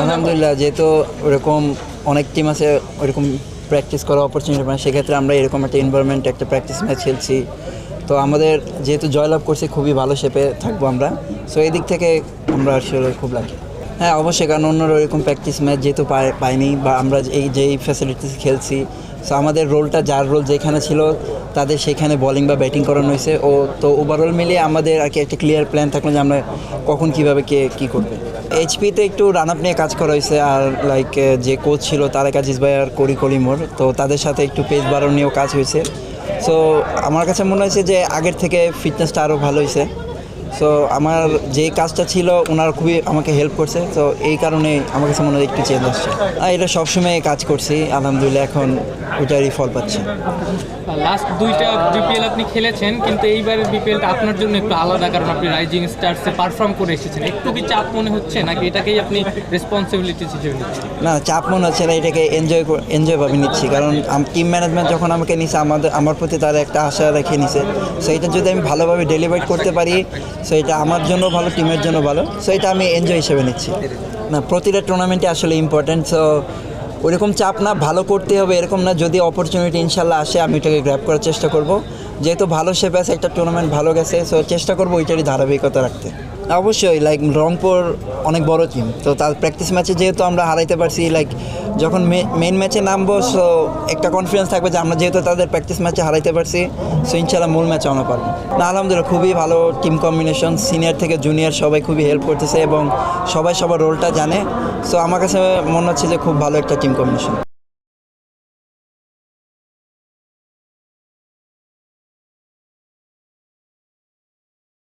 আলহামদুলিল্লাহ, যেহেতু ওরকম অনেক টিম আছে ওরকম প্র্যাকটিস করার অপরচুনিটি পায়, সেক্ষেত্রে আমরা এরকম একটা এনভায়রনমেন্ট একটা প্র্যাকটিস ম্যাচ খেলছি। তো আমাদের যেহেতু জয়লাভ করছি, খুবই ভালো শেপে থাকবো আমরা। সো এই দিক থেকে আমরা আসলে খুব লাকি। হ্যাঁ অবশ্যই, কারণ অন্যরা ওইরকম প্র্যাকটিস ম্যাচ যেহেতু পাইনি বা আমরা যেই ফ্যাসিলিটিস খেলছি, সো আমাদের রোলটা যার রোল যেখানে ছিল তাদের সেখানে বোলিং বা ব্যাটিং করানো হয়েছে। তো ওভারঅল মিলিয়ে আমাদের আর কি একটা ক্লিয়ার প্ল্যান থাকলো যে আমরা কখন কীভাবে কে কী করবে। এইচপিতে একটু রান আপ নিয়ে কাজ করা হয়েছে, আর লাইক যে কোচ ছিল তারেক আজিজ ভাই আর কলিমর, তো তাদের সাথে একটু পেস বাড়ানো নিয়েও কাজ হয়েছে। সো আমার কাছে মনে হয়েছে যে আগের থেকে ফিটনেসটা আরও ভালো হয়েছে। সো আমার যে কাজটা ছিল ওনারা খুবই আমাকে হেল্প করছে, তো এই কারণে আমার কাছে মনে হয় একটু চেঞ্জ আসছে। এটা সবসময় কাজ করছি, আলহামদুলিল্লাহ এখন ওইটারই ফল পাচ্ছি। লাস্ট দুইটা বিপিএল আপনি খেলেছেন, কিন্তু এইবারের বিপিএলটা আপনার জন্য একটু আলাদা, কারণ আপনি রাইজিং স্টার্সে পারফর্ম করে এসেছেন। একটু কি চাপ মনে হচ্ছে, নাকি এটাকেই আপনি রেসপন্সিবিলিটি হিসেবে নিচ্ছেন? না, চাপ মনে হচ্ছে না, এটাকে এনজয়ভাবে নিচ্ছি। কারণ টিম ম্যানেজমেন্ট যখন আমাকে নিছে, আমার প্রতি তারা একটা আশা রেখে নিছে। সো এটা যদি আমি ভালোভাবে ডেলিভার করতে পারি, সো এটা আমার জন্য ভালো, টিমের জন্য ভালো। সো এটা আমি এনজয় হিসেবে নিচ্ছি। না, প্রতিটা টুর্নামেন্টে আসলে ইম্পর্ট্যান্ট। সো ওইরকম চাপ না, ভালো করতে হবে এরকম না, যদি অপরচুনিটি ইনশাল্লাহ আসে আমি ওইটাকে গ্র্যাব করার চেষ্টা করব। যেহেতু ভালো শেপে আছে, একটা টুর্নামেন্ট ভালো গেছে, সো চেষ্টা করবো ওইটারই ধারাবাহিকতা রাখতে। অবশ্যই, লাইক রংপুর অনেক বড় টিম, তো তার প্র্যাকটিস ম্যাচে যেহেতু আমরা হারাইতে পারছি, লাইক যখন মেইন ম্যাচে নামবো, সো একটা কনফিডেন্স থাকবে যে আমরা যেহেতু তাদের প্র্যাকটিস ম্যাচে হারাইতে পারছি, সো ইনশাল্লাহ মূল ম্যাচে আমরা পারবো। না, আলহামদুলিল্লাহ খুবই ভালো টিম কম্বিনেশন, সিনিয়র থেকে জুনিয়র সবাই খুবই হেল্প করতেছে এবং সবাই সবার রোলটা জানে। সো আমার কাছে মনে হচ্ছে যে খুব ভালো একটা টিম কম্বিনেশন।